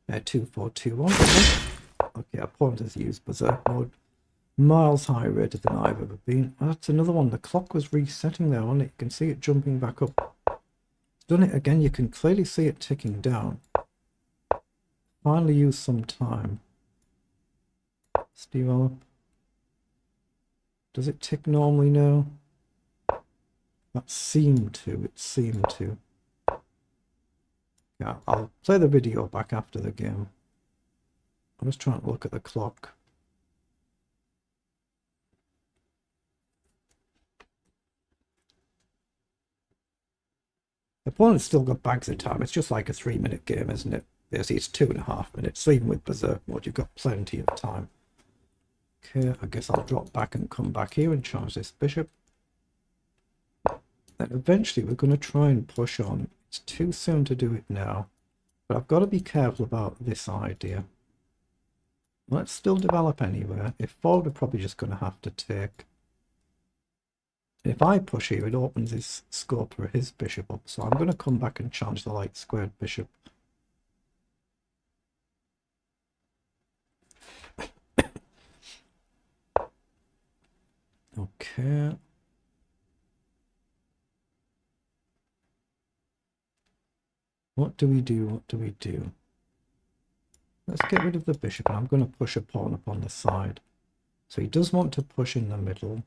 2421. Okay, our opponent has used berserk mode. Miles higher rated than I've ever been. Oh, that's another one. The clock was resetting there on it. You can see it jumping back up. It's done it again. You can clearly see it ticking down. Finally use some time. Let's develop. Does it tick normally now? That seemed to. It seemed to. Yeah, I'll play the video back after the game. I'm just trying to look at the clock. The opponent's still got bags of time. It's just like a 3-minute game, isn't it? Basically, it's 2.5 minutes. Even with berserk mode, you've got plenty of time. Okay, I guess I'll drop back and come back here and charge this bishop. Then eventually we're going to try and push on. It's too soon to do it now. But I've got to be careful about this idea. Let's still develop anywhere. If forward, we're probably just going to have to take. If I push here, it opens his scope for his bishop up. So I'm going to come back and challenge the light squared bishop. Okay. What do we do? What do we do? Let's get rid of the bishop, and I'm going to push a pawn up on the side. So he does want to push in the middle.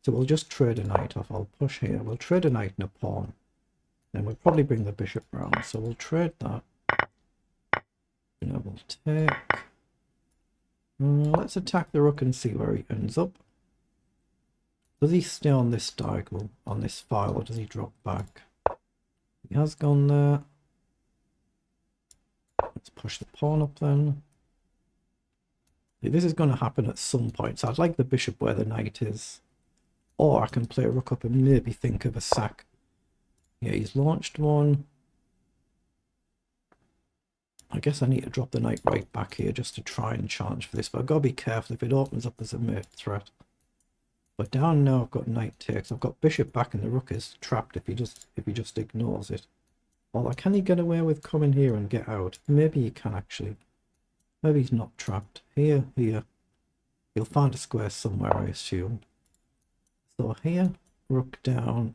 So we'll just trade a knight off. I'll push here. We'll trade a knight and a pawn. Then we'll probably bring the bishop round. So we'll trade that. You know, we'll take. Let's attack the rook and see where he ends up. Does he stay on this diagonal, on this file, or does he drop back? He has gone there. Let's push the pawn up then. This is going to happen at some point, so I'd like the bishop where the knight is. Or I can play a rook up and maybe think of a sack. Yeah, he's launched one. I guess I need to drop the knight right back here just to try and challenge for this, but I've got to be careful if it opens up as a mate threat. But down now I've got knight takes. I've got bishop back and the rook is trapped if he just ignores it. Well, can he get away with coming here and get out? Maybe he can actually. Maybe he's not trapped. Here. He'll find a square somewhere, I assume. So here, rook down.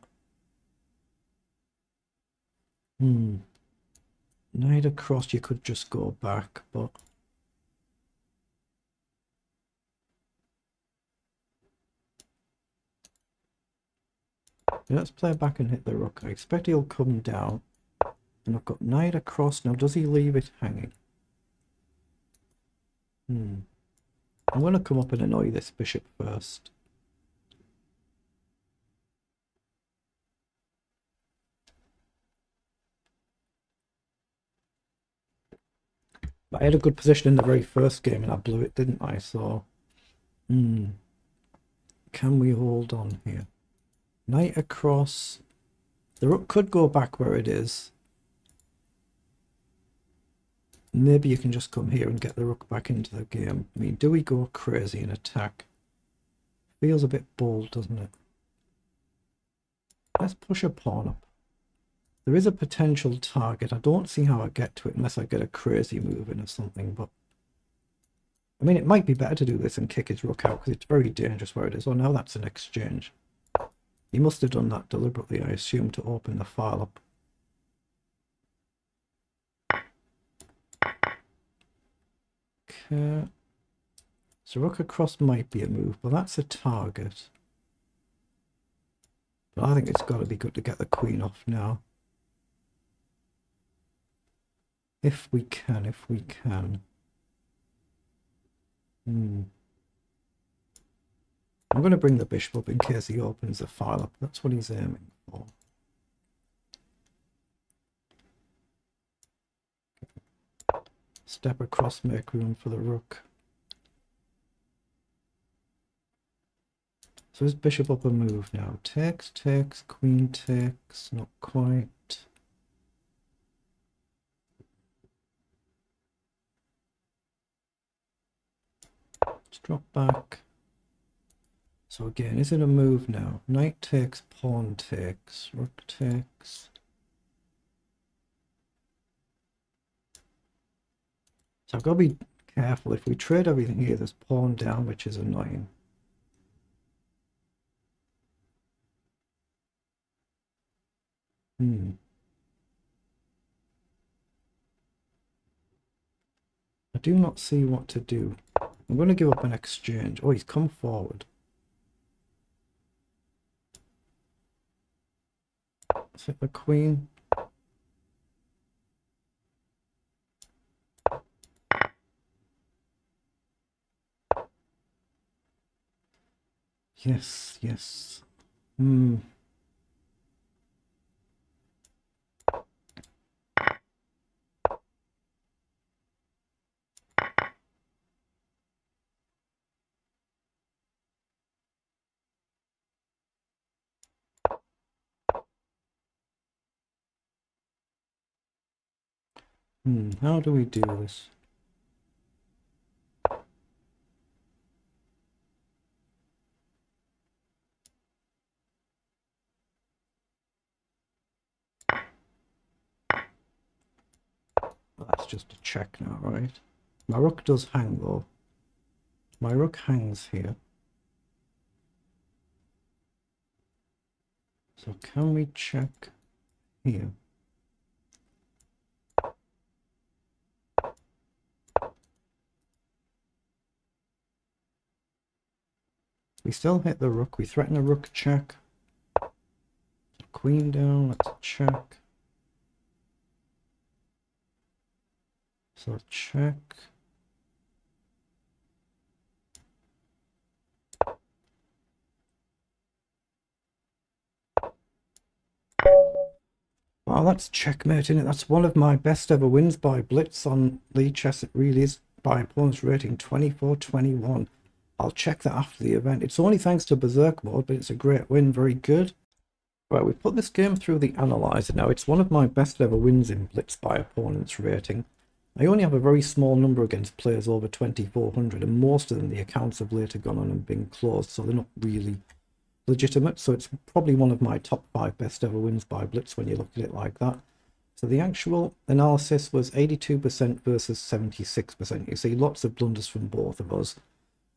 Knight across, you could just go back, but... Yeah, let's play back and hit the rook. I expect he'll come down. And I've got knight across. Now, does he leave it hanging? I'm going to come up and annoy this bishop first. But I had a good position in the very first game and I blew it, didn't I? So, can we hold on here? Knight across. The rook could go back where it is. Maybe you can just come here and get the rook back into the game. I mean, do we go crazy and attack? Feels a bit bold, doesn't it? Let's push a pawn up. There is a potential target. I don't see how I get to it unless I get a crazy move in or something, but... I mean, it might be better to do this and kick his rook out because it's very dangerous where it is. Oh, now that's an exchange. He must have done that deliberately, I assume, to open the file up. Okay. So rook across might be a move, but that's a target. But I think it's got to be good to get the queen off now. If we can. I'm going to bring the bishop up in case he opens the file up. That's what he's aiming for. Step across, make room for the rook. So is bishop up a move now? Takes, queen takes, not quite. Let's drop back. So again, is it a move now? Knight takes, pawn takes, rook takes. So I've got to be careful. If we trade everything here, there's pawn down, which is annoying. I do not see what to do. I'm going to give up an exchange. Oh, he's come forward. Is it the queen? Yes, yes. How do we do this? Well, that's just a check now, right? My rook does hang though. My rook hangs here. So can we check here? We still hit the rook. We threaten a rook check. Queen down, let's check. So check. Wow, that's checkmate, isn't it? That's one of my best ever wins by blitz on lichess. It really is, by opponent's rating 24-21. I'll check that after the event. It's only thanks to berserk mode, but it's a great win. Very good. Right, we've put this game through the analyzer now. It's one of my best ever wins in blitz by opponent's rating. I only have a very small number against players over 2400, and most of them, the accounts have later gone on and been closed, so they're not really legitimate. So it's probably one of my top 5 best ever wins by blitz when you look at it like that. So the actual analysis was 82% versus 76%. You see lots of blunders from both of us,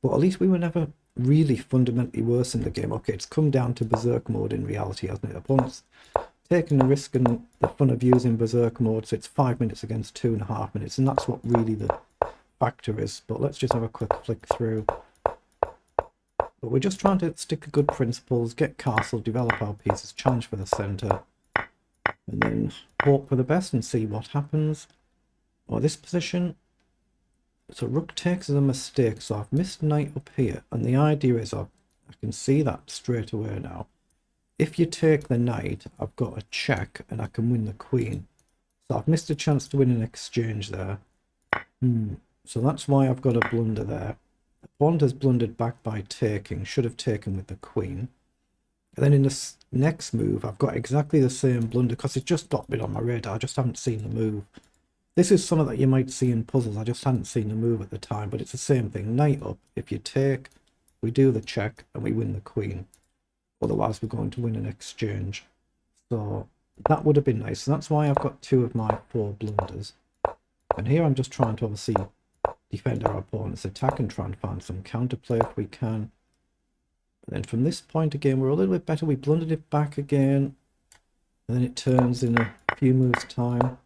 but at least we were never really fundamentally worse in the game. Okay, it's come down to berserk mode in reality, hasn't it? Opponents taking the risk and the fun of using berserk mode, so it's 5 minutes against 2.5 minutes, and that's what really the factor is. But let's just have a quick flick through. But we're just trying to stick to good principles, get castle, develop our pieces, challenge for the center, and then hope for the best and see what happens. Or this position, so rook takes as a mistake, so I've missed knight up here, and the idea is I can see that straight away now. If you take the knight, I've got a check and I can win the queen. So I've missed a chance to win an exchange there. So that's why I've got a blunder there. The pawn has blundered back by taking, should have taken with the queen. And then in this next move, I've got exactly the same blunder because it's just not been on my radar. I just haven't seen the move. This is something that you might see in puzzles. I just hadn't seen the move at the time, but it's the same thing. Knight up. If you take, we do the check and we win the queen. Otherwise, we're going to win an exchange. So that would have been nice. So that's why I've got 2 of my 4 blunders. And here I'm just trying to obviously defend our opponent's attack and try and find some counterplay if we can. And then from this point again, we're a little bit better. We blundered it back again. And then it turns in a few moves' time.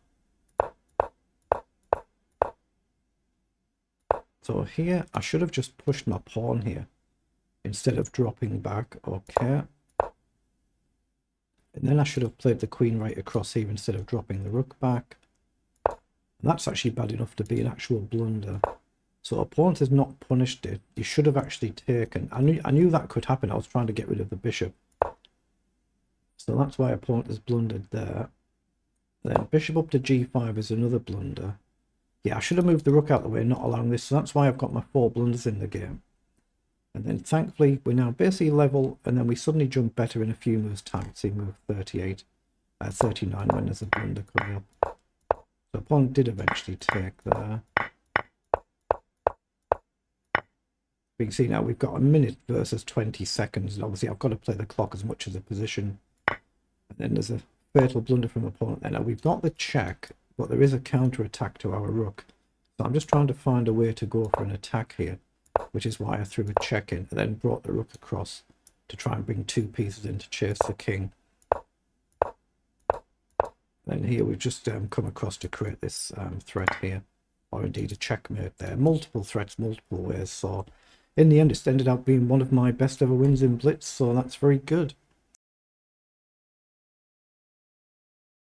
So here, I should have just pushed my pawn here instead of dropping back. Okay. And then I should have played the queen right across here instead of dropping the rook back. And that's actually bad enough to be an actual blunder. So opponent has not punished it. You should have actually taken. I knew that could happen. I was trying to get rid of the bishop. So that's why opponent has blundered there. Then bishop up to g5 is another blunder. Yeah, I should have moved the rook out of the way, not allowing this. So that's why I've got my 4 blunders in the game. And then thankfully, we're now basically level, and then we suddenly jump better in a few moves' time. See, move 38, 39 when there's a blunder coming up. So opponent did eventually take there. You can see now we've got a minute versus 20 seconds, and obviously I've got to play the clock as much as a position. And then there's a fatal blunder from opponent there. Now we've got the check, but there is a counter attack to our rook. So So I'm just trying to find a way to go for an attack here, which is why I threw a check in and then brought the rook across to try and bring 2 pieces in to chase the king. Then here we've just come across to create this threat here, or indeed a checkmate there. Multiple threats, multiple ways. So in the end, it's ended up being one of my best ever wins in blitz, so that's very good.